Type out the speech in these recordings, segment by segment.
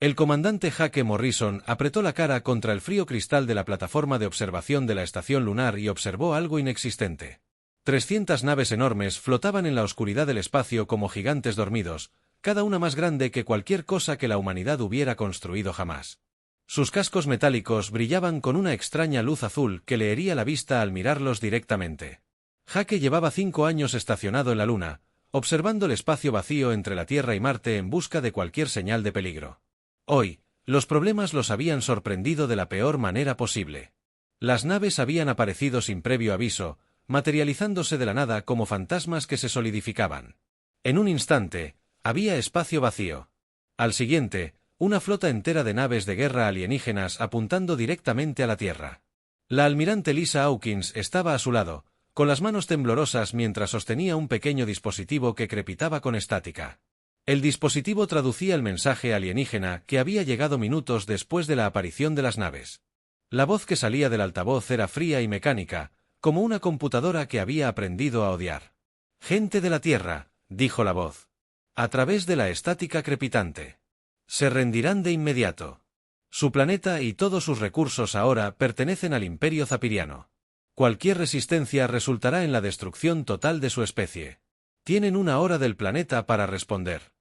El comandante Jake Morrison apretó la cara contra el frío cristal de la plataforma de observación de la estación lunar y observó algo inexistente. 300 naves enormes flotaban en la oscuridad del espacio como gigantes dormidos, cada una más grande que cualquier cosa que la humanidad hubiera construido jamás. Sus cascos metálicos brillaban con una extraña luz azul que le hería la vista al mirarlos directamente. Jake llevaba 5 años estacionado en la Luna, observando el espacio vacío entre la Tierra y Marte en busca de cualquier señal de peligro. Hoy, los problemas los habían sorprendido de la peor manera posible. Las naves habían aparecido sin previo aviso, materializándose de la nada como fantasmas que se solidificaban. En un instante, había espacio vacío. Al siguiente, una flota entera de naves de guerra alienígenas apuntando directamente a la Tierra. La almirante Lisa Hawkins estaba a su lado, con las manos temblorosas mientras sostenía un pequeño dispositivo que crepitaba con estática. El dispositivo traducía el mensaje alienígena que había llegado minutos después de la aparición de las naves. La voz que salía del altavoz era fría y mecánica, como una computadora que había aprendido a odiar. «Gente de la Tierra», dijo la voz. A través de la estática crepitante. «Se rendirán de inmediato. Su planeta y todos sus recursos ahora pertenecen al Imperio Zapiriano. Cualquier resistencia resultará en la destrucción total de su especie. Tienen 1 hora del planeta para responder».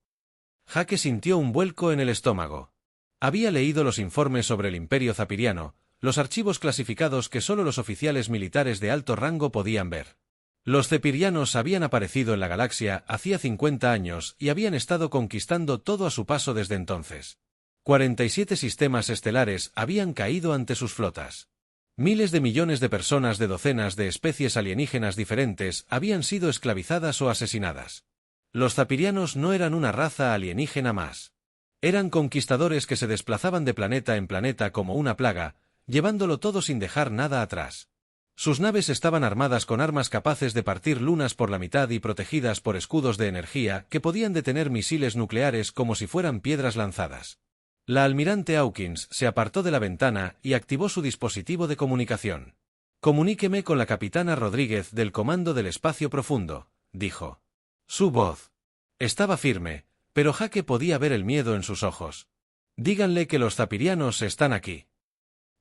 Jake sintió un vuelco en el estómago. Había leído los informes sobre el Imperio Zapiriano, los archivos clasificados que solo los oficiales militares de alto rango podían ver. Los cepirianos habían aparecido en la galaxia hacía 50 años y habían estado conquistando todo a su paso desde entonces. 47 sistemas estelares habían caído ante sus flotas. Miles de millones de personas de docenas de especies alienígenas diferentes habían sido esclavizadas o asesinadas. Los zapirianos no eran una raza alienígena más. Eran conquistadores que se desplazaban de planeta en planeta como una plaga, llevándolo todo sin dejar nada atrás. Sus naves estaban armadas con armas capaces de partir lunas por la mitad y protegidas por escudos de energía que podían detener misiles nucleares como si fueran piedras lanzadas. La almirante Hawkins se apartó de la ventana y activó su dispositivo de comunicación. «Comuníqueme con la capitana Rodríguez del Comando del Espacio Profundo», dijo. Su voz estaba firme, pero Jake podía ver el miedo en sus ojos. «Díganle que los zapirianos están aquí».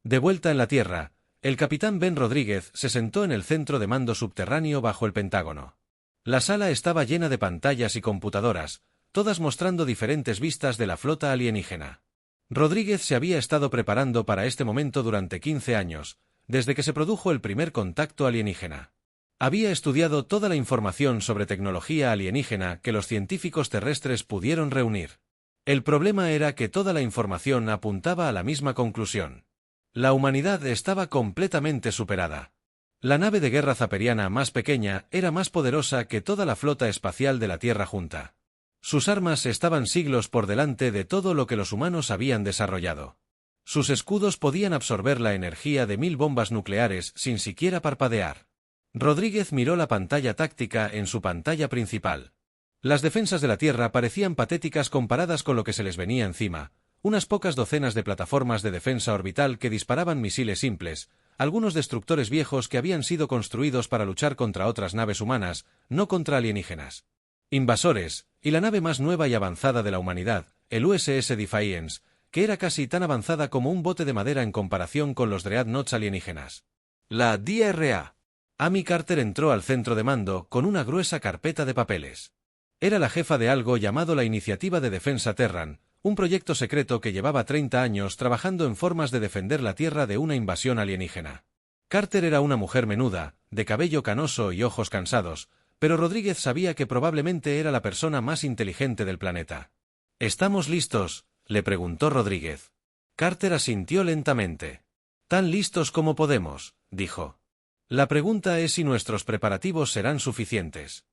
De vuelta en la Tierra, el capitán Ben Rodríguez se sentó en el centro de mando subterráneo bajo el Pentágono. La sala estaba llena de pantallas y computadoras, todas mostrando diferentes vistas de la flota alienígena. Rodríguez se había estado preparando para este momento durante 15 años, desde que se produjo el primer contacto alienígena. Había estudiado toda la información sobre tecnología alienígena que los científicos terrestres pudieron reunir. El problema era que toda la información apuntaba a la misma conclusión. La humanidad estaba completamente superada. La nave de guerra zaperiana más pequeña era más poderosa que toda la flota espacial de la Tierra junta. Sus armas estaban siglos por delante de todo lo que los humanos habían desarrollado. Sus escudos podían absorber la energía de 1000 bombas nucleares sin siquiera parpadear. Rodríguez miró la pantalla táctica en su pantalla principal. Las defensas de la Tierra parecían patéticas comparadas con lo que se les venía encima. Unas pocas docenas de plataformas de defensa orbital que disparaban misiles simples, algunos destructores viejos que habían sido construidos para luchar contra otras naves humanas, no contra alienígenas. Invasores, y la nave más nueva y avanzada de la humanidad, el USS Defiance, que era casi tan avanzada como un bote de madera en comparación con los Dreadnoughts alienígenas. La DRA. Amy Carter entró al centro de mando con una gruesa carpeta de papeles. Era la jefa de algo llamado la Iniciativa de Defensa Terran, un proyecto secreto que llevaba 30 años trabajando en formas de defender la Tierra de una invasión alienígena. Carter era una mujer menuda, de cabello canoso y ojos cansados, pero Rodríguez sabía que probablemente era la persona más inteligente del planeta. «¿Estamos listos?», le preguntó Rodríguez. Carter asintió lentamente. «Tan listos como podemos», dijo. «La pregunta es si nuestros preparativos serán suficientes».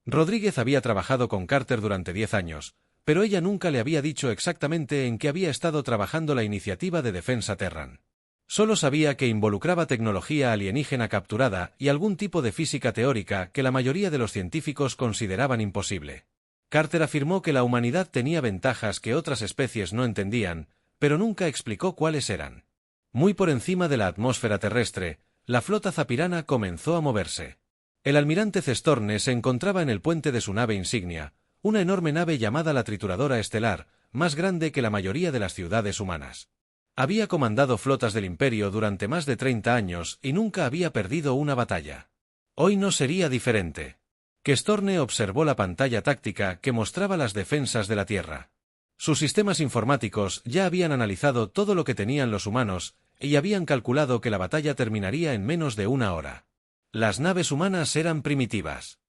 Rodríguez había trabajado con Carter durante 10 años, pero ella nunca le había dicho exactamente en qué había estado trabajando la Iniciativa de Defensa Terran. Solo sabía que involucraba tecnología alienígena capturada y algún tipo de física teórica que la mayoría de los científicos consideraban imposible. Carter afirmó que la humanidad tenía ventajas que otras especies no entendían, pero nunca explicó cuáles eran. Muy por encima de la atmósfera terrestre, la flota zapirana comenzó a moverse. El almirante Cestorne se encontraba en el puente de su nave insignia, una enorme nave llamada la Trituradora Estelar, más grande que la mayoría de las ciudades humanas. Había comandado flotas del Imperio durante más de 30 años y nunca había perdido una batalla. Hoy no sería diferente. Questorne observó la pantalla táctica que mostraba las defensas de la Tierra. Sus sistemas informáticos ya habían analizado todo lo que tenían los humanos y habían calculado que la batalla terminaría en menos de una hora. Las naves humanas eran primitivas.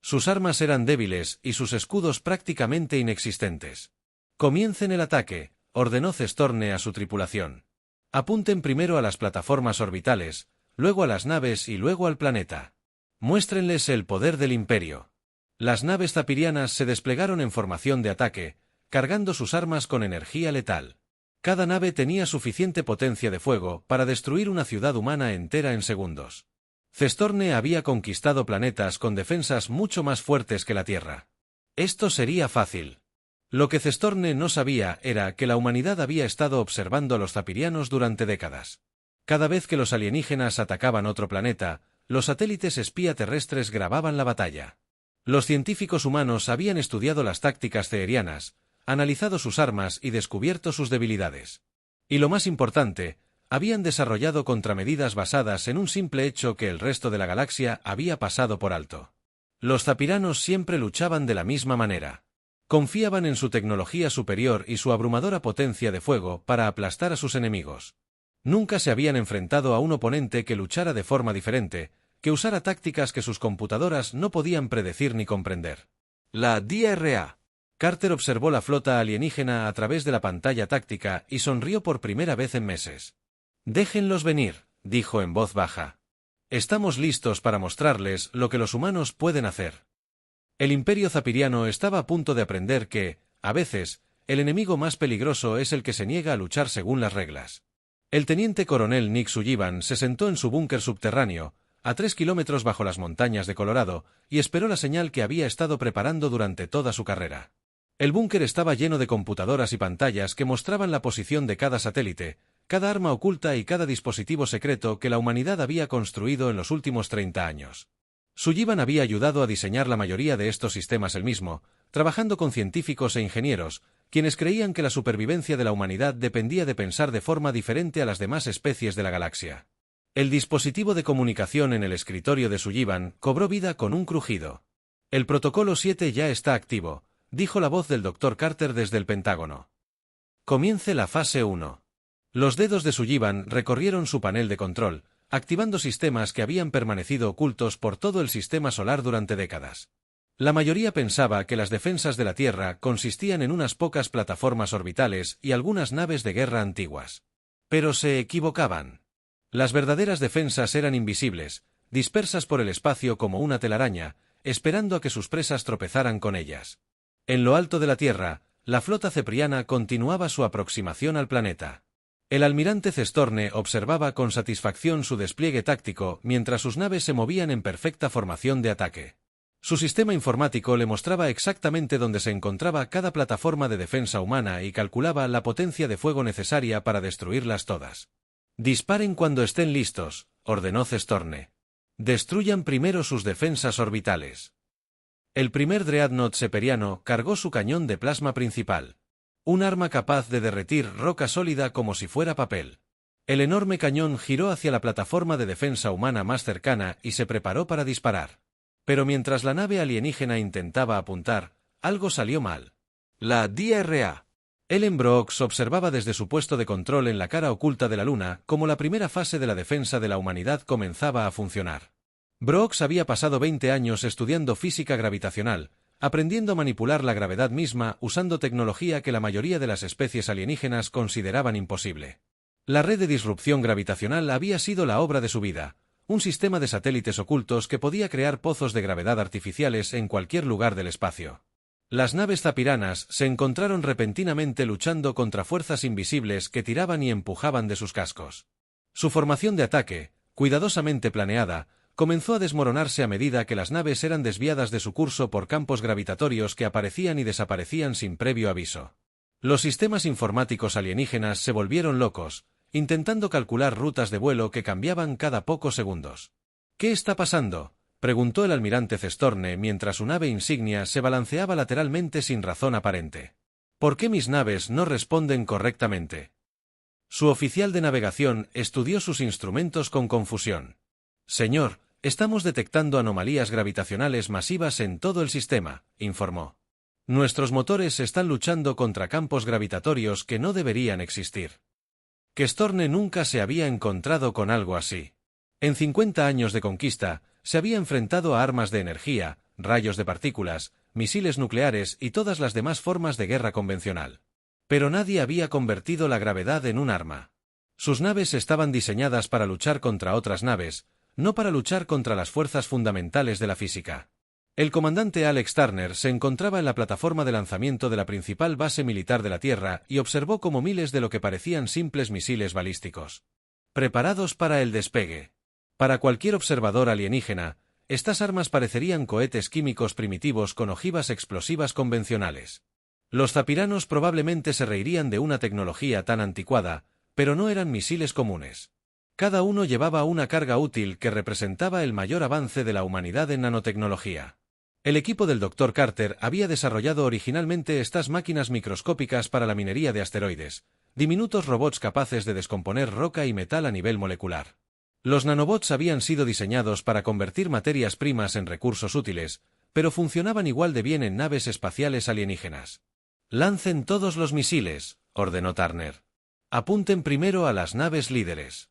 Sus armas eran débiles y sus escudos prácticamente inexistentes. «Comiencen el ataque», ordenó Questorne a su tripulación. «Apunten primero a las plataformas orbitales, luego a las naves y luego al planeta. Muéstrenles el poder del Imperio». Las naves zapirianas se desplegaron en formación de ataque, cargando sus armas con energía letal. Cada nave tenía suficiente potencia de fuego para destruir una ciudad humana entera en segundos. Questorne había conquistado planetas con defensas mucho más fuertes que la Tierra. Esto sería fácil. Lo que Questorne no sabía era que la humanidad había estado observando a los zapirianos durante décadas. Cada vez que los alienígenas atacaban otro planeta, los satélites espía terrestres grababan la batalla. Los científicos humanos habían estudiado las tácticas ceerianas, analizado sus armas y descubierto sus debilidades. Y lo más importante, habían desarrollado contramedidas basadas en un simple hecho que el resto de la galaxia había pasado por alto. Los zapiranos siempre luchaban de la misma manera. Confiaban en su tecnología superior y su abrumadora potencia de fuego para aplastar a sus enemigos. Nunca se habían enfrentado a un oponente que luchara de forma diferente, que usara tácticas que sus computadoras no podían predecir ni comprender. La DRA. Carter observó la flota alienígena a través de la pantalla táctica y sonrió por primera vez en meses. «Déjenlos venir», dijo en voz baja. «Estamos listos para mostrarles lo que los humanos pueden hacer». El Imperio Zapiriano estaba a punto de aprender que, a veces, el enemigo más peligroso es el que se niega a luchar según las reglas. El teniente coronel Nick Sullivan se sentó en su búnker subterráneo, a 3 kilómetros bajo las montañas de Colorado, y esperó la señal que había estado preparando durante toda su carrera. El búnker estaba lleno de computadoras y pantallas que mostraban la posición de cada satélite, cada arma oculta y cada dispositivo secreto que la humanidad había construido en los últimos 30 años. Sullivan había ayudado a diseñar la mayoría de estos sistemas él mismo, trabajando con científicos e ingenieros, quienes creían que la supervivencia de la humanidad dependía de pensar de forma diferente a las demás especies de la galaxia. El dispositivo de comunicación en el escritorio de Sullivan cobró vida con un crujido. «El protocolo 7 ya está activo», dijo la voz del Dr. Carter desde el Pentágono. «Comience la fase 1». Los dedos de Sullivan recorrieron su panel de control, activando sistemas que habían permanecido ocultos por todo el sistema solar durante décadas. La mayoría pensaba que las defensas de la Tierra consistían en unas pocas plataformas orbitales y algunas naves de guerra antiguas. Pero se equivocaban. Las verdaderas defensas eran invisibles, dispersas por el espacio como una telaraña, esperando a que sus presas tropezaran con ellas. En lo alto de la Tierra, la flota cepriana continuaba su aproximación al planeta. El almirante Questorne observaba con satisfacción su despliegue táctico mientras sus naves se movían en perfecta formación de ataque. Su sistema informático le mostraba exactamente dónde se encontraba cada plataforma de defensa humana y calculaba la potencia de fuego necesaria para destruirlas todas. «Disparen cuando estén listos», ordenó Questorne. «Destruyan primero sus defensas orbitales». El primer Dreadnought seperiano cargó su cañón de plasma principal. Un arma capaz de derretir roca sólida como si fuera papel. El enorme cañón giró hacia la plataforma de defensa humana más cercana y se preparó para disparar. Pero mientras la nave alienígena intentaba apuntar, algo salió mal. La DRA. Ellen Brooks observaba desde su puesto de control en la cara oculta de la Luna cómo la primera fase de la defensa de la humanidad comenzaba a funcionar. Brooks había pasado 20 años estudiando física gravitacional, aprendiendo a manipular la gravedad misma usando tecnología que la mayoría de las especies alienígenas consideraban imposible. La red de disrupción gravitacional había sido la obra de su vida, un sistema de satélites ocultos que podía crear pozos de gravedad artificiales en cualquier lugar del espacio. Las naves zapiranas se encontraron repentinamente luchando contra fuerzas invisibles que tiraban y empujaban de sus cascos. Su formación de ataque, cuidadosamente planeada, comenzó a desmoronarse a medida que las naves eran desviadas de su curso por campos gravitatorios que aparecían y desaparecían sin previo aviso. Los sistemas informáticos alienígenas se volvieron locos, intentando calcular rutas de vuelo que cambiaban cada pocos segundos. «¿Qué está pasando?», preguntó el almirante Questorne mientras su nave insignia se balanceaba lateralmente sin razón aparente. ¿Por qué mis naves no responden correctamente? Su oficial de navegación estudió sus instrumentos con confusión. Señor, estamos detectando anomalías gravitacionales masivas en todo el sistema, informó. Nuestros motores están luchando contra campos gravitatorios que no deberían existir. Questorne nunca se había encontrado con algo así. En 50 años de conquista, se había enfrentado a armas de energía, rayos de partículas, misiles nucleares y todas las demás formas de guerra convencional. Pero nadie había convertido la gravedad en un arma. Sus naves estaban diseñadas para luchar contra otras naves, no para luchar contra las fuerzas fundamentales de la física. El comandante Alex Turner se encontraba en la plataforma de lanzamiento de la principal base militar de la Tierra y observó cómo miles de lo que parecían simples misiles balísticos. Preparados para el despegue. Para cualquier observador alienígena, estas armas parecerían cohetes químicos primitivos con ojivas explosivas convencionales. Los zapiranos probablemente se reirían de una tecnología tan anticuada, pero no eran misiles comunes. Cada uno llevaba una carga útil que representaba el mayor avance de la humanidad en nanotecnología. El equipo del Dr. Carter había desarrollado originalmente estas máquinas microscópicas para la minería de asteroides, diminutos robots capaces de descomponer roca y metal a nivel molecular. Los nanobots habían sido diseñados para convertir materias primas en recursos útiles, pero funcionaban igual de bien en naves espaciales alienígenas. «Lancen todos los misiles», ordenó Turner. «Apunten primero a las naves líderes».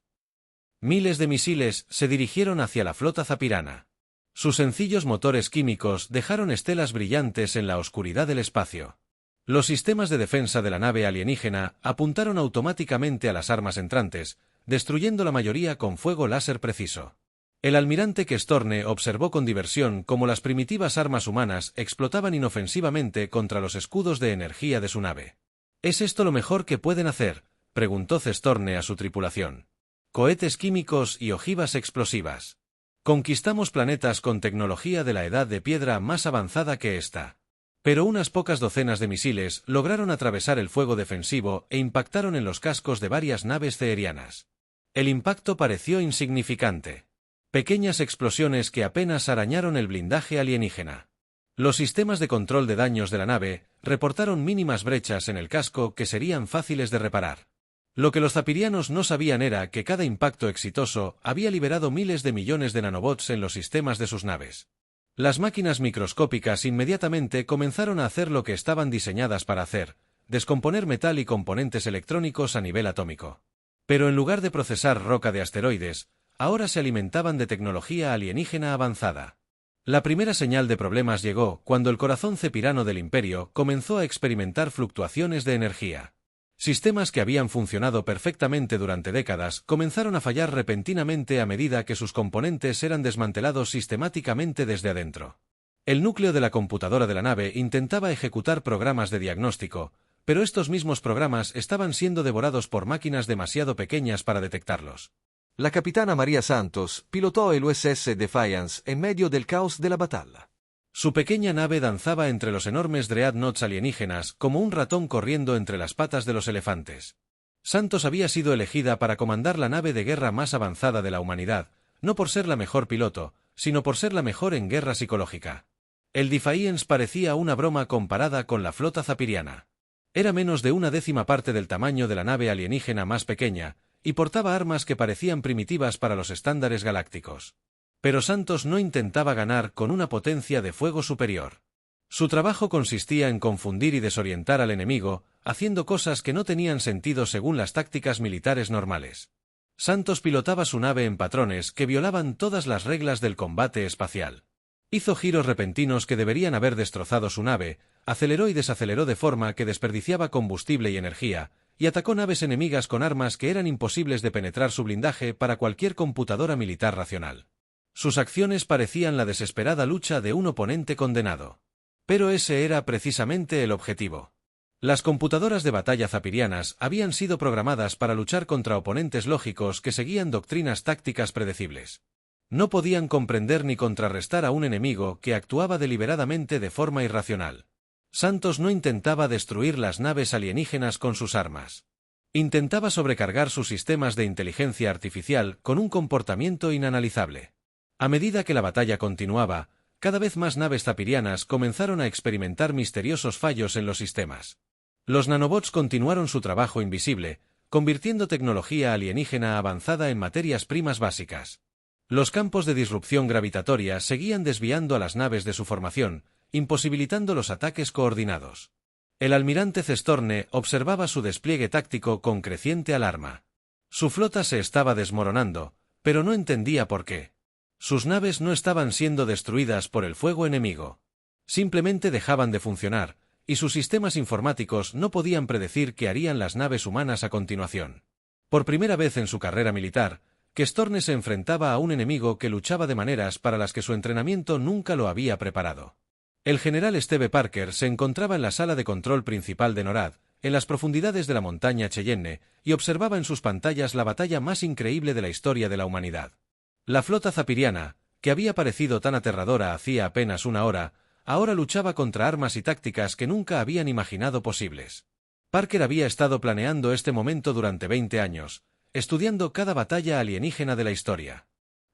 Miles de misiles se dirigieron hacia la flota zapirana. Sus sencillos motores químicos dejaron estelas brillantes en la oscuridad del espacio. Los sistemas de defensa de la nave alienígena apuntaron automáticamente a las armas entrantes, destruyendo la mayoría con fuego láser preciso. El almirante Questorne observó con diversión cómo las primitivas armas humanas explotaban inofensivamente contra los escudos de energía de su nave. ¿Es esto lo mejor que pueden hacer?, preguntó Questorne a su tripulación. Cohetes químicos y ojivas explosivas. Conquistamos planetas con tecnología de la edad de piedra más avanzada que esta. Pero unas pocas docenas de misiles lograron atravesar el fuego defensivo e impactaron en los cascos de varias naves ceerianas. El impacto pareció insignificante. Pequeñas explosiones que apenas arañaron el blindaje alienígena. Los sistemas de control de daños de la nave reportaron mínimas brechas en el casco que serían fáciles de reparar. Lo que los zapirianos no sabían era que cada impacto exitoso había liberado miles de millones de nanobots en los sistemas de sus naves. Las máquinas microscópicas inmediatamente comenzaron a hacer lo que estaban diseñadas para hacer, descomponer metal y componentes electrónicos a nivel atómico. Pero en lugar de procesar roca de asteroides, ahora se alimentaban de tecnología alienígena avanzada. La primera señal de problemas llegó cuando el corazón cepirano del imperio comenzó a experimentar fluctuaciones de energía. Sistemas que habían funcionado perfectamente durante décadas comenzaron a fallar repentinamente a medida que sus componentes eran desmantelados sistemáticamente desde adentro. El núcleo de la computadora de la nave intentaba ejecutar programas de diagnóstico, pero estos mismos programas estaban siendo devorados por máquinas demasiado pequeñas para detectarlos. La capitana María Santos pilotó el USS Defiance en medio del caos de la batalla. Su pequeña nave danzaba entre los enormes dreadnoughts alienígenas como un ratón corriendo entre las patas de los elefantes. Santos había sido elegida para comandar la nave de guerra más avanzada de la humanidad, no por ser la mejor piloto, sino por ser la mejor en guerra psicológica. El Defiance parecía una broma comparada con la flota zapiriana. Era menos de una décima parte del tamaño de la nave alienígena más pequeña, y portaba armas que parecían primitivas para los estándares galácticos. Pero Santos no intentaba ganar con una potencia de fuego superior. Su trabajo consistía en confundir y desorientar al enemigo, haciendo cosas que no tenían sentido según las tácticas militares normales. Santos pilotaba su nave en patrones que violaban todas las reglas del combate espacial. Hizo giros repentinos que deberían haber destrozado su nave, aceleró y desaceleró de forma que desperdiciaba combustible y energía, y atacó naves enemigas con armas que eran imposibles de penetrar su blindaje para cualquier computadora militar racional. Sus acciones parecían la desesperada lucha de un oponente condenado. Pero ese era precisamente el objetivo. Las computadoras de batalla zapirianas habían sido programadas para luchar contra oponentes lógicos que seguían doctrinas tácticas predecibles. No podían comprender ni contrarrestar a un enemigo que actuaba deliberadamente de forma irracional. Santos no intentaba destruir las naves alienígenas con sus armas. Intentaba sobrecargar sus sistemas de inteligencia artificial con un comportamiento inanalizable. A medida que la batalla continuaba, cada vez más naves zapirianas comenzaron a experimentar misteriosos fallos en los sistemas. Los nanobots continuaron su trabajo invisible, convirtiendo tecnología alienígena avanzada en materias primas básicas. Los campos de disrupción gravitatoria seguían desviando a las naves de su formación, imposibilitando los ataques coordinados. El almirante Cestorne observaba su despliegue táctico con creciente alarma. Su flota se estaba desmoronando, pero no entendía por qué. Sus naves no estaban siendo destruidas por el fuego enemigo. Simplemente dejaban de funcionar, y sus sistemas informáticos no podían predecir qué harían las naves humanas a continuación. Por primera vez en su carrera militar, Cestorne se enfrentaba a un enemigo que luchaba de maneras para las que su entrenamiento nunca lo había preparado. El general Steve Parker se encontraba en la sala de control principal de NORAD, en las profundidades de la montaña Cheyenne, y observaba en sus pantallas la batalla más increíble de la historia de la humanidad. La flota zapiriana, que había parecido tan aterradora hacía apenas una hora, ahora luchaba contra armas y tácticas que nunca habían imaginado posibles. Parker había estado planeando este momento durante 20 años, estudiando cada batalla alienígena de la historia.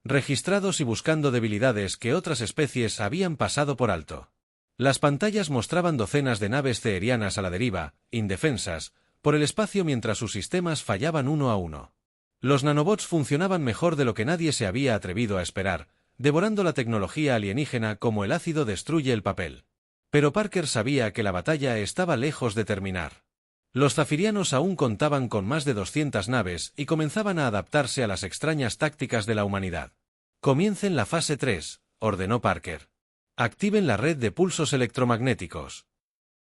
Registrados y buscando debilidades que otras especies habían pasado por alto. Las pantallas mostraban docenas de naves ceerianas a la deriva, indefensas, por el espacio mientras sus sistemas fallaban uno a uno. Los nanobots funcionaban mejor de lo que nadie se había atrevido a esperar, devorando la tecnología alienígena como el ácido destruye el papel. Pero Parker sabía que la batalla estaba lejos de terminar. Los zafirianos aún contaban con más de 200 naves y comenzaban a adaptarse a las extrañas tácticas de la humanidad. «Comiencen la fase 3», ordenó Parker. «Activen la red de pulsos electromagnéticos».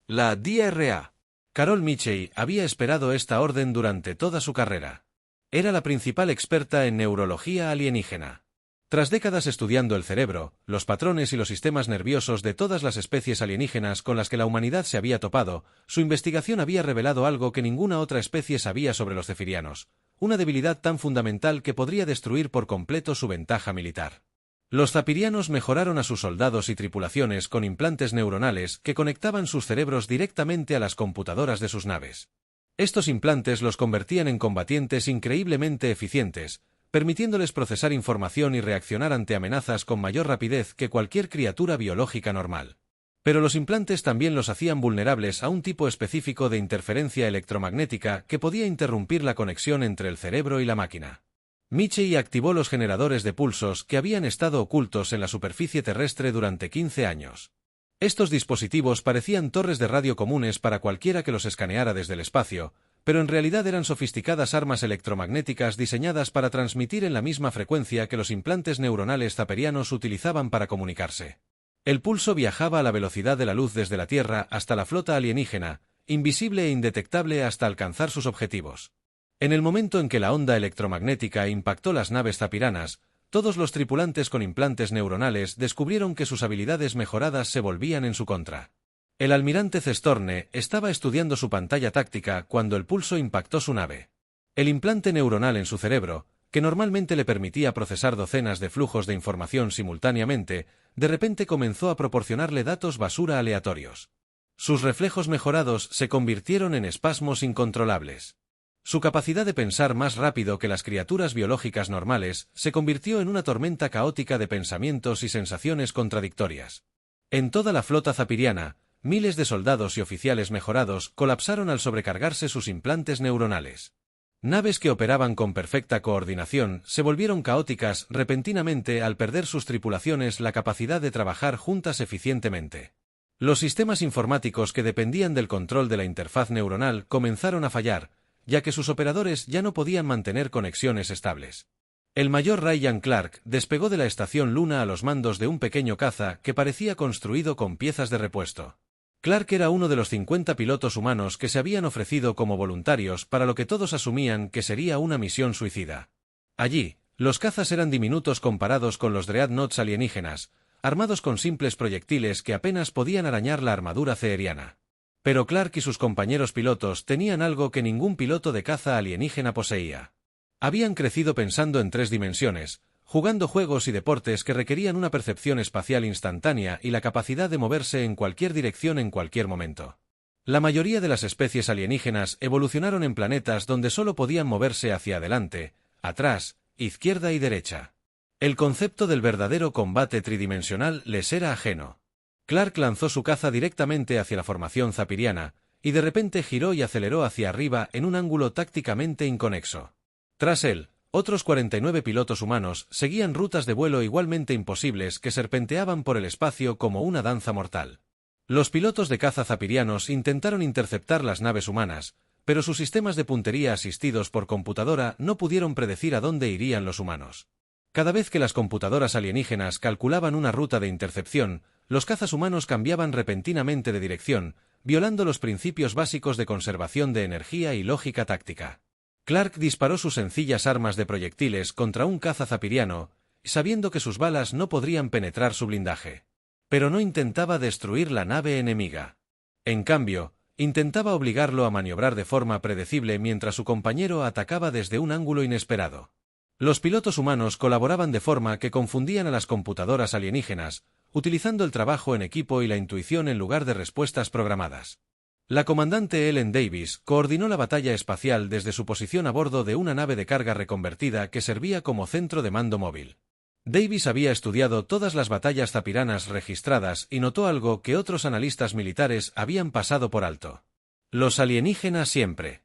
La DRA. Carol Mitchell había esperado esta orden durante toda su carrera. Era la principal experta en neurología alienígena. Tras décadas estudiando el cerebro, los patrones y los sistemas nerviosos de todas las especies alienígenas con las que la humanidad se había topado, su investigación había revelado algo que ninguna otra especie sabía sobre los zefirianos, una debilidad tan fundamental que podría destruir por completo su ventaja militar. Los zapirianos mejoraron a sus soldados y tripulaciones con implantes neuronales que conectaban sus cerebros directamente a las computadoras de sus naves. Estos implantes los convertían en combatientes increíblemente eficientes, permitiéndoles procesar información y reaccionar ante amenazas con mayor rapidez que cualquier criatura biológica normal. Pero los implantes también los hacían vulnerables a un tipo específico de interferencia electromagnética que podía interrumpir la conexión entre el cerebro y la máquina. Mitchell activó los generadores de pulsos que habían estado ocultos en la superficie terrestre durante 15 años. Estos dispositivos parecían torres de radio comunes para cualquiera que los escaneara desde el espacio, pero en realidad eran sofisticadas armas electromagnéticas diseñadas para transmitir en la misma frecuencia que los implantes neuronales zaperianos utilizaban para comunicarse. El pulso viajaba a la velocidad de la luz desde la Tierra hasta la flota alienígena, invisible e indetectable hasta alcanzar sus objetivos. En el momento en que la onda electromagnética impactó las naves zapiranas, todos los tripulantes con implantes neuronales descubrieron que sus habilidades mejoradas se volvían en su contra. El almirante Cestorne estaba estudiando su pantalla táctica cuando el pulso impactó su nave. El implante neuronal en su cerebro, que normalmente le permitía procesar docenas de flujos de información simultáneamente, de repente comenzó a proporcionarle datos basura aleatorios. Sus reflejos mejorados se convirtieron en espasmos incontrolables. Su capacidad de pensar más rápido que las criaturas biológicas normales se convirtió en una tormenta caótica de pensamientos y sensaciones contradictorias. En toda la flota zapiriana, miles de soldados y oficiales mejorados colapsaron al sobrecargarse sus implantes neuronales. Naves que operaban con perfecta coordinación se volvieron caóticas repentinamente al perder sus tripulaciones la capacidad de trabajar juntas eficientemente. Los sistemas informáticos que dependían del control de la interfaz neuronal comenzaron a fallar, ya que sus operadores ya no podían mantener conexiones estables. El mayor Ryan Clark despegó de la estación Luna a los mandos de un pequeño caza que parecía construido con piezas de repuesto. Clark era uno de los 50 pilotos humanos que se habían ofrecido como voluntarios para lo que todos asumían que sería una misión suicida. Allí, los cazas eran diminutos comparados con los dreadnoughts alienígenas, armados con simples proyectiles que apenas podían arañar la armadura ceeriana. Pero Clark y sus compañeros pilotos tenían algo que ningún piloto de caza alienígena poseía. Habían crecido pensando en 3 dimensiones, jugando juegos y deportes que requerían una percepción espacial instantánea y la capacidad de moverse en cualquier dirección en cualquier momento. La mayoría de las especies alienígenas evolucionaron en planetas donde solo podían moverse hacia adelante, atrás, izquierda y derecha. El concepto del verdadero combate tridimensional les era ajeno. Clark lanzó su caza directamente hacia la formación zapiriana, y de repente giró y aceleró hacia arriba en un ángulo tácticamente inconexo. Tras él, otros 49 pilotos humanos seguían rutas de vuelo igualmente imposibles que serpenteaban por el espacio como una danza mortal. Los pilotos de caza zapirianos intentaron interceptar las naves humanas, pero sus sistemas de puntería asistidos por computadora no pudieron predecir a dónde irían los humanos. Cada vez que las computadoras alienígenas calculaban una ruta de intercepción, los cazas humanos cambiaban repentinamente de dirección, violando los principios básicos de conservación de energía y lógica táctica. Clark disparó sus sencillas armas de proyectiles contra un caza zapiriano, sabiendo que sus balas no podrían penetrar su blindaje. Pero no intentaba destruir la nave enemiga. En cambio, intentaba obligarlo a maniobrar de forma predecible mientras su compañero atacaba desde un ángulo inesperado. Los pilotos humanos colaboraban de forma que confundían a las computadoras alienígenas, utilizando el trabajo en equipo y la intuición en lugar de respuestas programadas. La comandante Ellen Davis coordinó la batalla espacial desde su posición a bordo de una nave de carga reconvertida que servía como centro de mando móvil. Davis había estudiado todas las batallas zapiranas registradas y notó algo que otros analistas militares habían pasado por alto. Los alienígenas siempre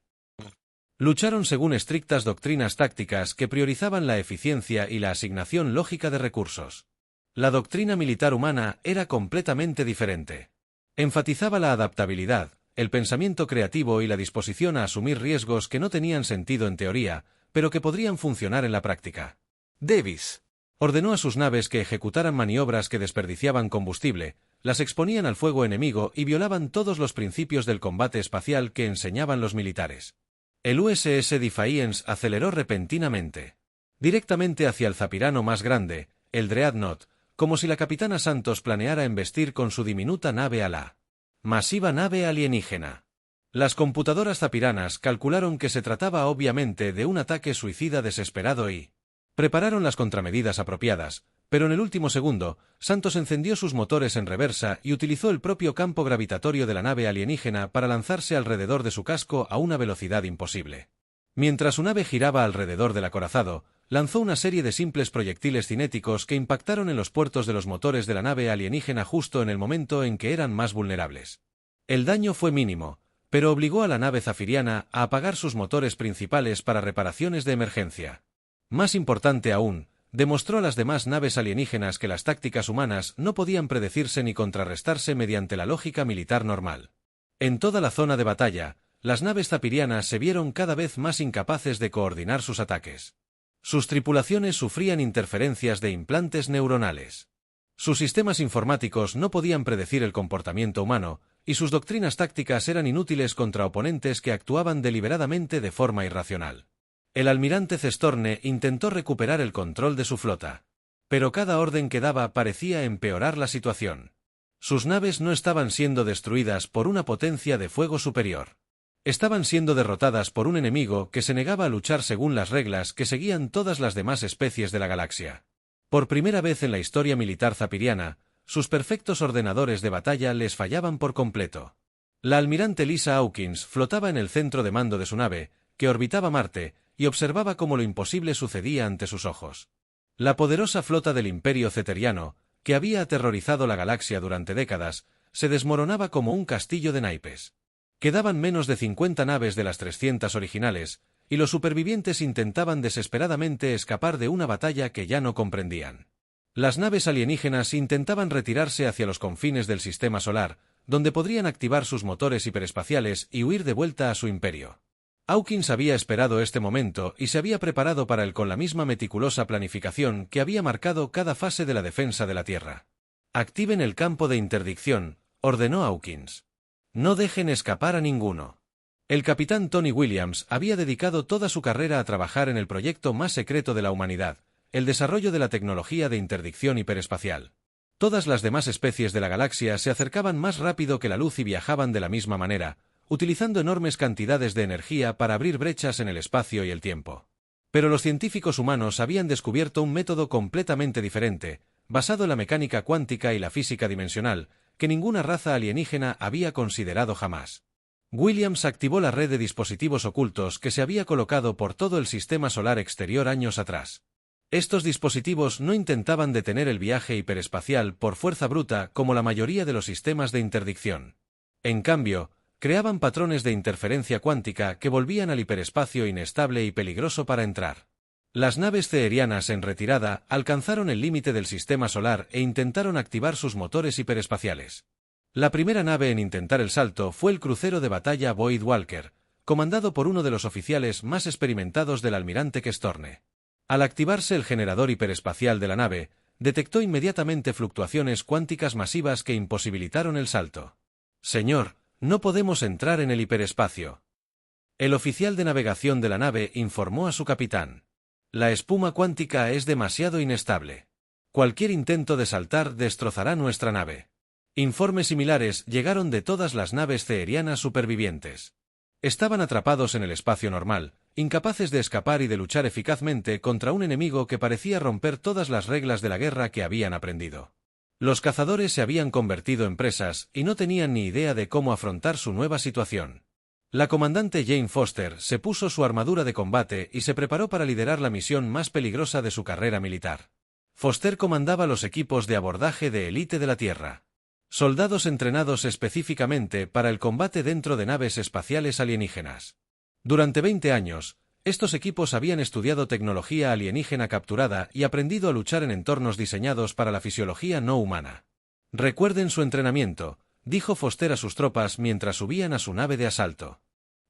lucharon según estrictas doctrinas tácticas que priorizaban la eficiencia y la asignación lógica de recursos. La doctrina militar humana era completamente diferente. Enfatizaba la adaptabilidad, el pensamiento creativo y la disposición a asumir riesgos que no tenían sentido en teoría, pero que podrían funcionar en la práctica. Davis ordenó a sus naves que ejecutaran maniobras que desperdiciaban combustible, las exponían al fuego enemigo y violaban todos los principios del combate espacial que enseñaban los militares. El USS Defiance aceleró repentinamente, directamente hacia el zapirano más grande, el Dreadnought, como si la capitana Santos planeara embestir con su diminuta nave a la masiva nave alienígena. Las computadoras zapiranas calcularon que se trataba obviamente de un ataque suicida desesperado y prepararon las contramedidas apropiadas, pero en el último segundo, Santos encendió sus motores en reversa y utilizó el propio campo gravitatorio de la nave alienígena para lanzarse alrededor de su casco a una velocidad imposible. Mientras su nave giraba alrededor del acorazado, lanzó una serie de simples proyectiles cinéticos que impactaron en los puertos de los motores de la nave alienígena justo en el momento en que eran más vulnerables. El daño fue mínimo, pero obligó a la nave zafiriana a apagar sus motores principales para reparaciones de emergencia. Más importante aún, demostró a las demás naves alienígenas que las tácticas humanas no podían predecirse ni contrarrestarse mediante la lógica militar normal. En toda la zona de batalla, las naves zapirianas se vieron cada vez más incapaces de coordinar sus ataques. Sus tripulaciones sufrían interferencias de implantes neuronales. Sus sistemas informáticos no podían predecir el comportamiento humano, y sus doctrinas tácticas eran inútiles contra oponentes que actuaban deliberadamente de forma irracional. El almirante Cestorne intentó recuperar el control de su flota, pero cada orden que daba parecía empeorar la situación. Sus naves no estaban siendo destruidas por una potencia de fuego superior. Estaban siendo derrotadas por un enemigo que se negaba a luchar según las reglas que seguían todas las demás especies de la galaxia. Por primera vez en la historia militar zapiriana, sus perfectos ordenadores de batalla les fallaban por completo. La almirante Lisa Hawkins flotaba en el centro de mando de su nave, que orbitaba Marte, y observaba cómo lo imposible sucedía ante sus ojos. La poderosa flota del Imperio Ceteriano, que había aterrorizado la galaxia durante décadas, se desmoronaba como un castillo de naipes. Quedaban menos de 50 naves de las 300 originales, y los supervivientes intentaban desesperadamente escapar de una batalla que ya no comprendían. Las naves alienígenas intentaban retirarse hacia los confines del sistema solar, donde podrían activar sus motores hiperespaciales y huir de vuelta a su imperio. Hawkins había esperado este momento y se había preparado para él con la misma meticulosa planificación que había marcado cada fase de la defensa de la Tierra. «Activen el campo de interdicción», ordenó Hawkins. «No dejen escapar a ninguno». El capitán Tony Williams había dedicado toda su carrera a trabajar en el proyecto más secreto de la humanidad, el desarrollo de la tecnología de interdicción hiperespacial. Todas las demás especies de la galaxia se acercaban más rápido que la luz y viajaban de la misma manera, utilizando enormes cantidades de energía para abrir brechas en el espacio y el tiempo. Pero los científicos humanos habían descubierto un método completamente diferente, basado en la mecánica cuántica y la física dimensional, que ninguna raza alienígena había considerado jamás. Williams activó la red de dispositivos ocultos que se había colocado por todo el sistema solar exterior años atrás. Estos dispositivos no intentaban detener el viaje hiperespacial por fuerza bruta como la mayoría de los sistemas de interdicción. En cambio, Creaban patrones de interferencia cuántica que volvían al hiperespacio inestable y peligroso para entrar. Las naves ceerianas en retirada alcanzaron el límite del sistema solar e intentaron activar sus motores hiperespaciales. La primera nave en intentar el salto fue el crucero de batalla Boyd Walker, comandado por uno de los oficiales más experimentados del almirante Kestorne. Al activarse el generador hiperespacial de la nave, detectó inmediatamente fluctuaciones cuánticas masivas que imposibilitaron el salto. «Señor, no podemos entrar en el hiperespacio». El oficial de navegación de la nave informó a su capitán. «La espuma cuántica es demasiado inestable. Cualquier intento de saltar destrozará nuestra nave». Informes similares llegaron de todas las naves ceerianas supervivientes. Estaban atrapados en el espacio normal, incapaces de escapar y de luchar eficazmente contra un enemigo que parecía romper todas las reglas de la guerra que habían aprendido. Los cazadores se habían convertido en presas y no tenían ni idea de cómo afrontar su nueva situación. La comandante Jane Foster se puso su armadura de combate y se preparó para liderar la misión más peligrosa de su carrera militar. Foster comandaba los equipos de abordaje de élite de la Tierra. Soldados entrenados específicamente para el combate dentro de naves espaciales alienígenas. Durante 20 años, estos equipos habían estudiado tecnología alienígena capturada y aprendido a luchar en entornos diseñados para la fisiología no humana. «Recuerden su entrenamiento», dijo Foster a sus tropas mientras subían a su nave de asalto.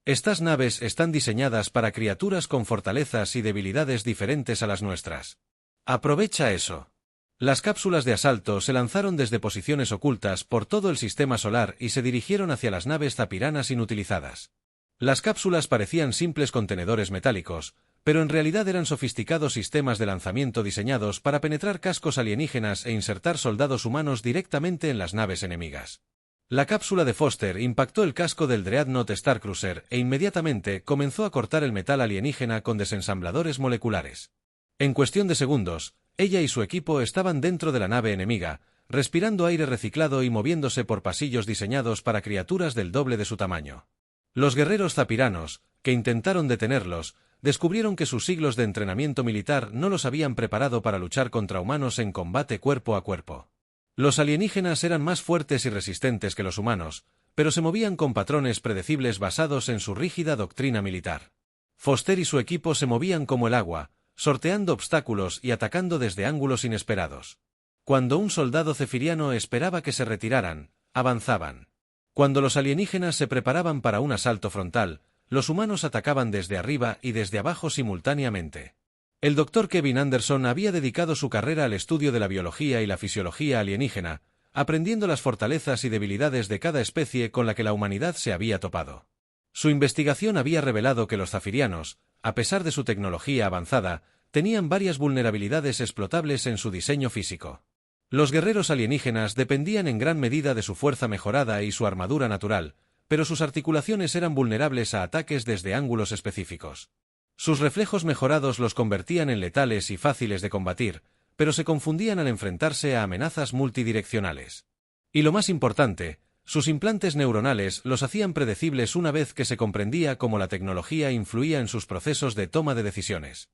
«Estas naves están diseñadas para criaturas con fortalezas y debilidades diferentes a las nuestras. Aprovecha eso». Las cápsulas de asalto se lanzaron desde posiciones ocultas por todo el sistema solar y se dirigieron hacia las naves zapiranas inutilizadas. Las cápsulas parecían simples contenedores metálicos, pero en realidad eran sofisticados sistemas de lanzamiento diseñados para penetrar cascos alienígenas e insertar soldados humanos directamente en las naves enemigas. La cápsula de Foster impactó el casco del Dreadnought Starcruiser e inmediatamente comenzó a cortar el metal alienígena con desensambladores moleculares. En cuestión de segundos, ella y su equipo estaban dentro de la nave enemiga, respirando aire reciclado y moviéndose por pasillos diseñados para criaturas del doble de su tamaño. Los guerreros zapiranos, que intentaron detenerlos, descubrieron que sus siglos de entrenamiento militar no los habían preparado para luchar contra humanos en combate cuerpo a cuerpo. Los alienígenas eran más fuertes y resistentes que los humanos, pero se movían con patrones predecibles basados en su rígida doctrina militar. Foster y su equipo se movían como el agua, sorteando obstáculos y atacando desde ángulos inesperados. Cuando un soldado cefiriano esperaba que se retiraran, avanzaban. Cuando los alienígenas se preparaban para un asalto frontal, los humanos atacaban desde arriba y desde abajo simultáneamente. El Dr. Kevin Anderson había dedicado su carrera al estudio de la biología y la fisiología alienígena, aprendiendo las fortalezas y debilidades de cada especie con la que la humanidad se había topado. Su investigación había revelado que los zafirianos, a pesar de su tecnología avanzada, tenían varias vulnerabilidades explotables en su diseño físico. Los guerreros alienígenas dependían en gran medida de su fuerza mejorada y su armadura natural, pero sus articulaciones eran vulnerables a ataques desde ángulos específicos. Sus reflejos mejorados los convertían en letales y fáciles de combatir, pero se confundían al enfrentarse a amenazas multidireccionales. Y lo más importante, sus implantes neuronales los hacían predecibles una vez que se comprendía cómo la tecnología influía en sus procesos de toma de decisiones.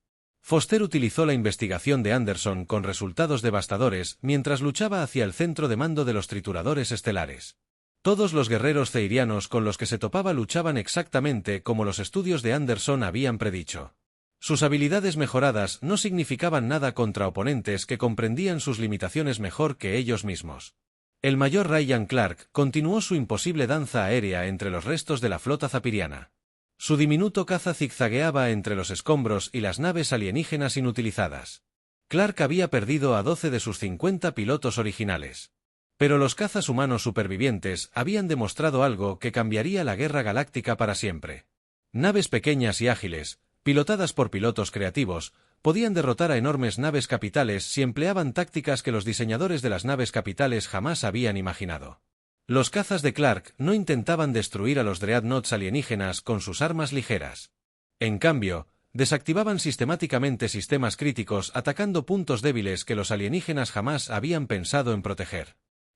Foster utilizó la investigación de Anderson con resultados devastadores mientras luchaba hacia el centro de mando de los trituradores estelares. Todos los guerreros ceirianos con los que se topaba luchaban exactamente como los estudios de Anderson habían predicho. Sus habilidades mejoradas no significaban nada contra oponentes que comprendían sus limitaciones mejor que ellos mismos. El mayor Ryan Clark continuó su imposible danza aérea entre los restos de la flota zapiriana. Su diminuto caza zigzagueaba entre los escombros y las naves alienígenas inutilizadas. Clark había perdido a 12 de sus 50 pilotos originales. Pero los cazas humanos supervivientes habían demostrado algo que cambiaría la guerra galáctica para siempre. Naves pequeñas y ágiles, pilotadas por pilotos creativos, podían derrotar a enormes naves capitales si empleaban tácticas que los diseñadores de las naves capitales jamás habían imaginado. Los cazas de Clark no intentaban destruir a los Dreadnoughts alienígenas con sus armas ligeras. En cambio, desactivaban sistemáticamente sistemas críticos atacando puntos débiles que los alienígenas jamás habían pensado en proteger.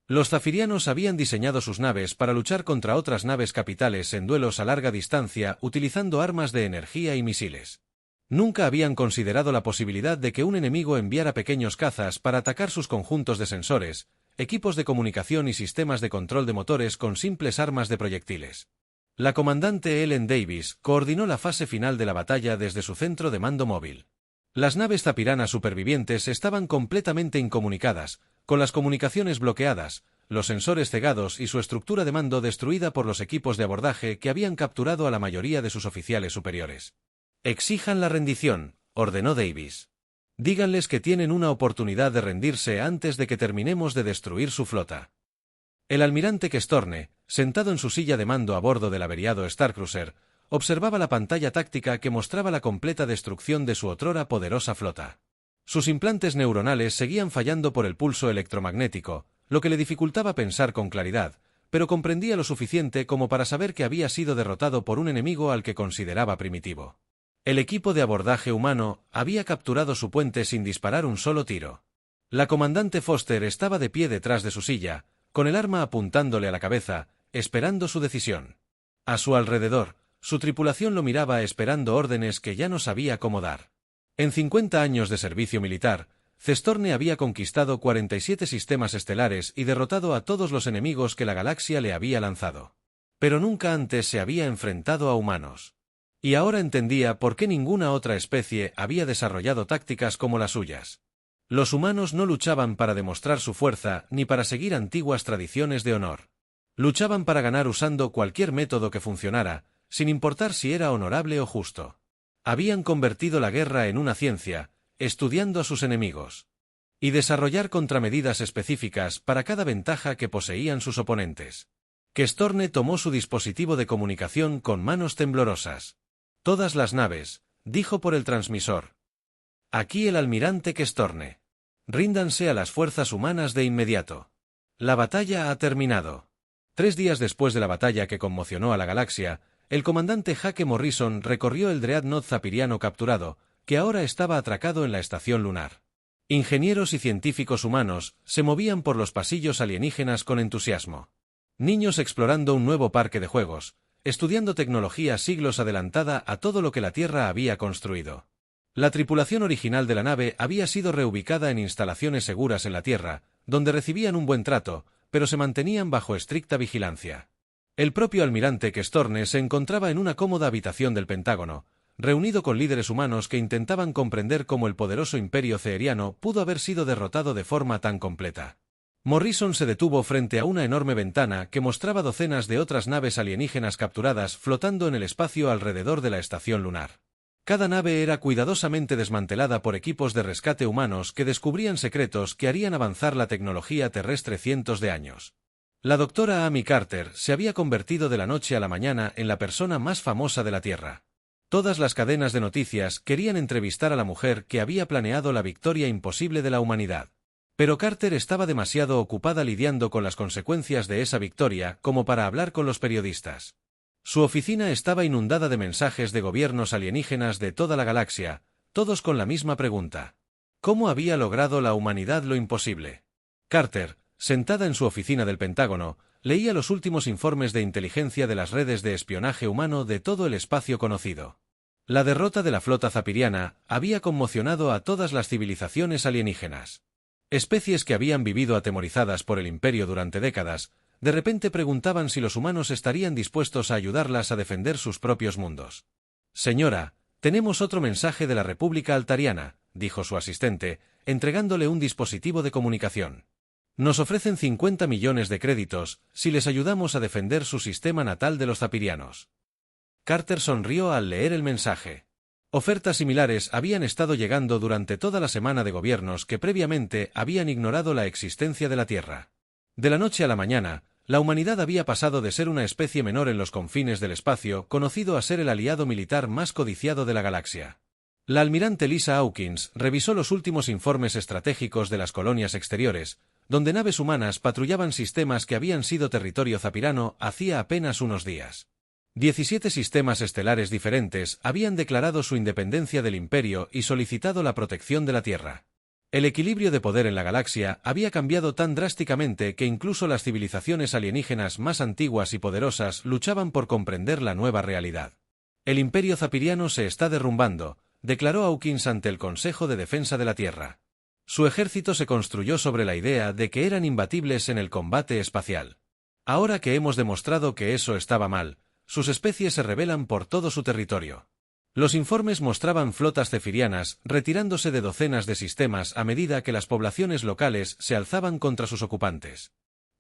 Los zafirianos habían diseñado sus naves para luchar contra otras naves capitales en duelos a larga distancia utilizando armas de energía y misiles. Nunca habían considerado la posibilidad de que un enemigo enviara pequeños cazas para atacar sus conjuntos de sensores, equipos de comunicación y sistemas de control de motores con simples armas de proyectiles. La comandante Ellen Davis coordinó la fase final de la batalla desde su centro de mando móvil. Las naves Zapirana supervivientes estaban completamente incomunicadas, con las comunicaciones bloqueadas, los sensores cegados y su estructura de mando destruida por los equipos de abordaje que habían capturado a la mayoría de sus oficiales superiores. «Exijan la rendición», ordenó Davis. «Díganles que tienen una oportunidad de rendirse antes de que terminemos de destruir su flota». El almirante Questorne, sentado en su silla de mando a bordo del averiado Starcruiser, observaba la pantalla táctica que mostraba la completa destrucción de su otrora poderosa flota. Sus implantes neuronales seguían fallando por el pulso electromagnético, lo que le dificultaba pensar con claridad, pero comprendía lo suficiente como para saber que había sido derrotado por un enemigo al que consideraba primitivo. El equipo de abordaje humano había capturado su puente sin disparar un solo tiro. La comandante Foster estaba de pie detrás de su silla, con el arma apuntándole a la cabeza, esperando su decisión. A su alrededor, su tripulación lo miraba esperando órdenes que ya no sabía cómo dar. En 50 años de servicio militar, Questorne había conquistado 47 sistemas estelares y derrotado a todos los enemigos que la galaxia le había lanzado. Pero nunca antes se había enfrentado a humanos. Y ahora entendía por qué ninguna otra especie había desarrollado tácticas como las suyas. Los humanos no luchaban para demostrar su fuerza ni para seguir antiguas tradiciones de honor. Luchaban para ganar usando cualquier método que funcionara, sin importar si era honorable o justo. Habían convertido la guerra en una ciencia, estudiando a sus enemigos. Y desarrollar contramedidas específicas para cada ventaja que poseían sus oponentes. Questorne tomó su dispositivo de comunicación con manos temblorosas. «Todas las naves», dijo por el transmisor. «Aquí el almirante Questorne. Ríndanse a las fuerzas humanas de inmediato. La batalla ha terminado». 3 días después de la batalla que conmocionó a la galaxia, el comandante Jake Morrison recorrió el Dreadnought zapiriano capturado, que ahora estaba atracado en la estación lunar. Ingenieros y científicos humanos se movían por los pasillos alienígenas con entusiasmo. Niños explorando un nuevo parque de juegos, estudiando tecnología siglos adelantada a todo lo que la Tierra había construido. La tripulación original de la nave había sido reubicada en instalaciones seguras en la Tierra, donde recibían un buen trato, pero se mantenían bajo estricta vigilancia. El propio almirante Questorne se encontraba en una cómoda habitación del Pentágono, reunido con líderes humanos que intentaban comprender cómo el poderoso imperio ceeriano pudo haber sido derrotado de forma tan completa. Morrison se detuvo frente a una enorme ventana que mostraba docenas de otras naves alienígenas capturadas flotando en el espacio alrededor de la estación lunar. Cada nave era cuidadosamente desmantelada por equipos de rescate humanos que descubrían secretos que harían avanzar la tecnología terrestre cientos de años. La doctora Amy Carter se había convertido de la noche a la mañana en la persona más famosa de la Tierra. Todas las cadenas de noticias querían entrevistar a la mujer que había planeado la victoria imposible de la humanidad. Pero Carter estaba demasiado ocupada lidiando con las consecuencias de esa victoria como para hablar con los periodistas. Su oficina estaba inundada de mensajes de gobiernos alienígenas de toda la galaxia, todos con la misma pregunta. ¿Cómo había logrado la humanidad lo imposible? Carter, sentada en su oficina del Pentágono, leía los últimos informes de inteligencia de las redes de espionaje humano de todo el espacio conocido. La derrota de la flota zapiriana había conmocionado a todas las civilizaciones alienígenas. Especies que habían vivido atemorizadas por el imperio durante décadas, de repente preguntaban si los humanos estarían dispuestos a ayudarlas a defender sus propios mundos. «Señora, tenemos otro mensaje de la República Altariana», dijo su asistente, entregándole un dispositivo de comunicación. «Nos ofrecen 50 millones de créditos si les ayudamos a defender su sistema natal de los zapirianos». Carter sonrió al leer el mensaje. Ofertas similares habían estado llegando durante toda la semana de gobiernos que previamente habían ignorado la existencia de la Tierra. De la noche a la mañana, la humanidad había pasado de ser una especie menor en los confines del espacio, conocido a ser el aliado militar más codiciado de la galaxia. La almirante Lisa Hawkins revisó los últimos informes estratégicos de las colonias exteriores, donde naves humanas patrullaban sistemas que habían sido territorio zapirano hacía apenas unos días. 17 sistemas estelares diferentes habían declarado su independencia del imperio y solicitado la protección de la Tierra. El equilibrio de poder en la galaxia había cambiado tan drásticamente que incluso las civilizaciones alienígenas más antiguas y poderosas luchaban por comprender la nueva realidad. «El imperio zapiriano se está derrumbando», declaró Hawkins ante el Consejo de Defensa de la Tierra. Su ejército se construyó sobre la idea de que eran imbatibles en el combate espacial. Ahora que hemos demostrado que eso estaba mal, sus especies se rebelan por todo su territorio. Los informes mostraban flotas zefirianas retirándose de docenas de sistemas a medida que las poblaciones locales se alzaban contra sus ocupantes.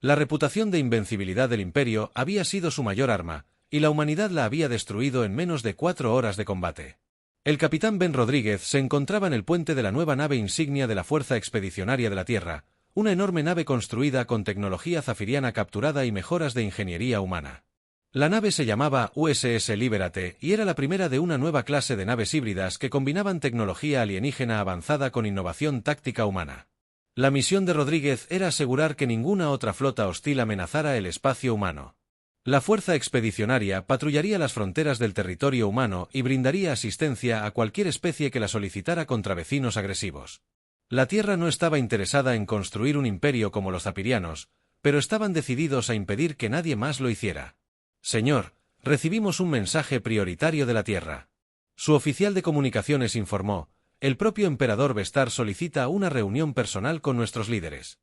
La reputación de invencibilidad del Imperio había sido su mayor arma, y la humanidad la había destruido en menos de 4 horas de combate. El capitán Ben Rodríguez se encontraba en el puente de la nueva nave insignia de la Fuerza Expedicionaria de la Tierra, una enorme nave construida con tecnología zafiriana capturada y mejoras de ingeniería humana. La nave se llamaba USS Libérate y era la primera de una nueva clase de naves híbridas que combinaban tecnología alienígena avanzada con innovación táctica humana. La misión de Rodríguez era asegurar que ninguna otra flota hostil amenazara el espacio humano. La Fuerza Expedicionaria patrullaría las fronteras del territorio humano y brindaría asistencia a cualquier especie que la solicitara contra vecinos agresivos. La Tierra no estaba interesada en construir un imperio como los zapirianos, pero estaban decididos a impedir que nadie más lo hiciera. Señor, recibimos un mensaje prioritario de la Tierra. Su oficial de comunicaciones informó, el propio emperador Vestar solicita una reunión personal con nuestros líderes.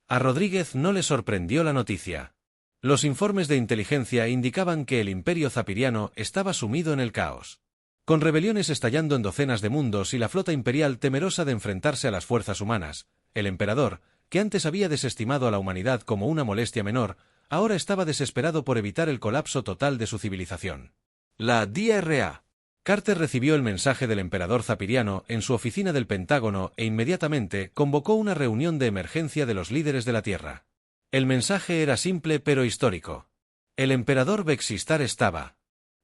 A Rodríguez no le sorprendió la noticia. Los informes de inteligencia indicaban que el imperio zapiriano estaba sumido en el caos. Con rebeliones estallando en docenas de mundos y la flota imperial temerosa de enfrentarse a las fuerzas humanas, el emperador, que antes había desestimado a la humanidad como una molestia menor, ahora estaba desesperado por evitar el colapso total de su civilización. La DRA. Carter recibió el mensaje del emperador zapiriano en su oficina del Pentágono e inmediatamente convocó una reunión de emergencia de los líderes de la Tierra. El mensaje era simple pero histórico. El emperador Bexistar estaba.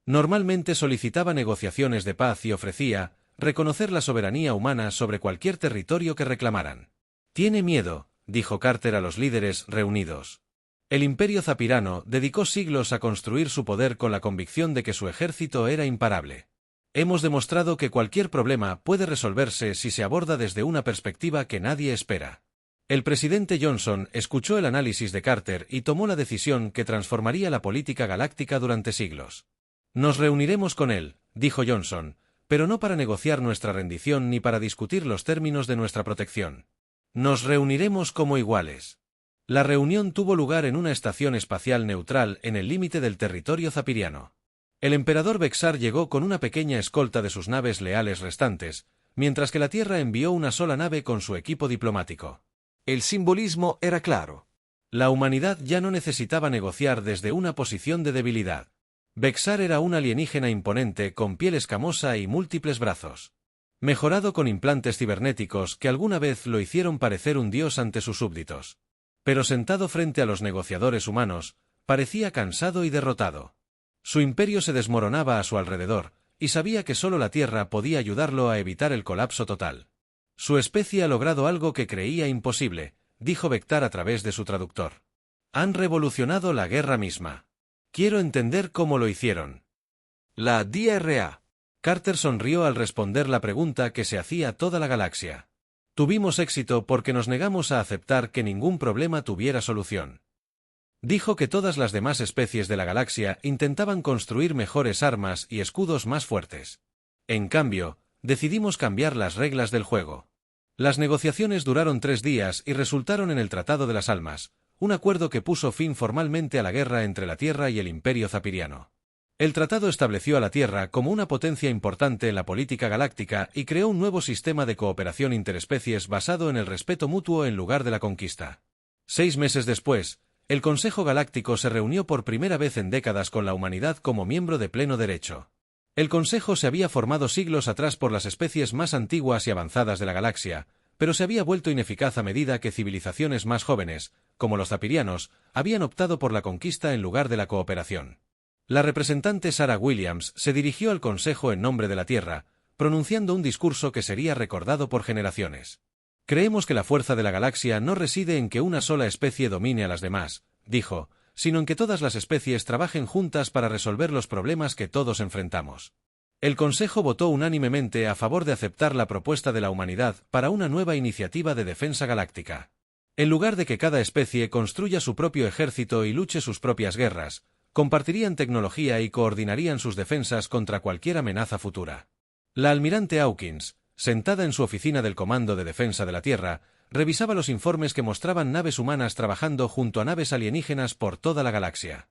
Normalmente solicitaba negociaciones de paz y ofrecía reconocer la soberanía humana sobre cualquier territorio que reclamaran. Tiene miedo, dijo Carter a los líderes reunidos. El imperio zapirano dedicó siglos a construir su poder con la convicción de que su ejército era imparable. Hemos demostrado que cualquier problema puede resolverse si se aborda desde una perspectiva que nadie espera. El presidente Johnson escuchó el análisis de Carter y tomó la decisión que transformaría la política galáctica durante siglos. Nos reuniremos con él, dijo Johnson, pero no para negociar nuestra rendición ni para discutir los términos de nuestra protección. Nos reuniremos como iguales. La reunión tuvo lugar en una estación espacial neutral en el límite del territorio zapiriano. El emperador Bexar llegó con una pequeña escolta de sus naves leales restantes, mientras que la Tierra envió una sola nave con su equipo diplomático. El simbolismo era claro. La humanidad ya no necesitaba negociar desde una posición de debilidad. Bexar era un alienígena imponente con piel escamosa y múltiples brazos. Mejorado con implantes cibernéticos que alguna vez lo hicieron parecer un dios ante sus súbditos. Pero sentado frente a los negociadores humanos, parecía cansado y derrotado. Su imperio se desmoronaba a su alrededor, y sabía que solo la Tierra podía ayudarlo a evitar el colapso total. Su especie ha logrado algo que creía imposible, dijo Vectar a través de su traductor. Han revolucionado la guerra misma. Quiero entender cómo lo hicieron. La DRA. Carter sonrió al responder la pregunta que se hacía toda la galaxia. Tuvimos éxito porque nos negamos a aceptar que ningún problema tuviera solución. Dijo que todas las demás especies de la galaxia intentaban construir mejores armas y escudos más fuertes. En cambio, decidimos cambiar las reglas del juego. Las negociaciones duraron 3 días y resultaron en el Tratado de las Almas, un acuerdo que puso fin formalmente a la guerra entre la Tierra y el Imperio Zapiriano. El tratado estableció a la Tierra como una potencia importante en la política galáctica y creó un nuevo sistema de cooperación interespecies basado en el respeto mutuo en lugar de la conquista. 6 meses después, el Consejo Galáctico se reunió por primera vez en décadas con la humanidad como miembro de pleno derecho. El Consejo se había formado siglos atrás por las especies más antiguas y avanzadas de la galaxia, pero se había vuelto ineficaz a medida que civilizaciones más jóvenes, como los zapirianos, habían optado por la conquista en lugar de la cooperación. La representante Sarah Williams se dirigió al Consejo en nombre de la Tierra, pronunciando un discurso que sería recordado por generaciones. Creemos que la fuerza de la galaxia no reside en que una sola especie domine a las demás, dijo, sino en que todas las especies trabajen juntas para resolver los problemas que todos enfrentamos. El Consejo votó unánimemente a favor de aceptar la propuesta de la humanidad para una nueva iniciativa de defensa galáctica. En lugar de que cada especie construya su propio ejército y luche sus propias guerras, compartirían tecnología y coordinarían sus defensas contra cualquier amenaza futura. La almirante Hawkins, sentada en su oficina del Comando de Defensa de la Tierra, revisaba los informes que mostraban naves humanas trabajando junto a naves alienígenas por toda la galaxia.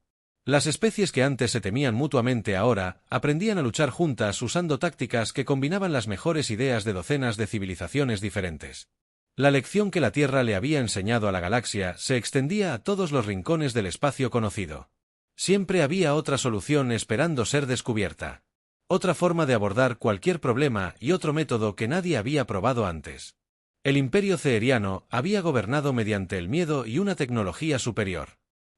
Las especies que antes se temían mutuamente ahora aprendían a luchar juntas usando tácticas que combinaban las mejores ideas de docenas de civilizaciones diferentes. La lección que la Tierra le había enseñado a la galaxia se extendía a todos los rincones del espacio conocido. Siempre había otra solución esperando ser descubierta. Otra forma de abordar cualquier problema y otro método que nadie había probado antes. El imperio ceeriano había gobernado mediante el miedo y una tecnología superior.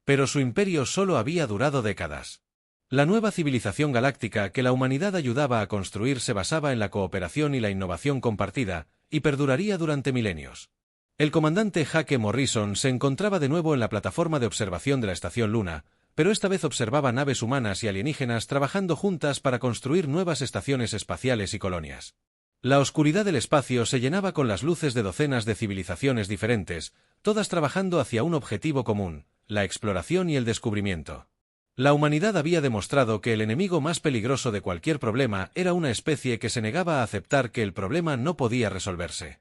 Pero su imperio solo había durado décadas. La nueva civilización galáctica que la humanidad ayudaba a construir se basaba en la cooperación y la innovación compartida, y perduraría durante milenios. El comandante Hake Morrison se encontraba de nuevo en la plataforma de observación de la estación Luna, pero esta vez observaba naves humanas y alienígenas trabajando juntas para construir nuevas estaciones espaciales y colonias. La oscuridad del espacio se llenaba con las luces de docenas de civilizaciones diferentes, todas trabajando hacia un objetivo común, la exploración y el descubrimiento. La humanidad había demostrado que el enemigo más peligroso de cualquier problema era una especie que se negaba a aceptar que el problema no podía resolverse.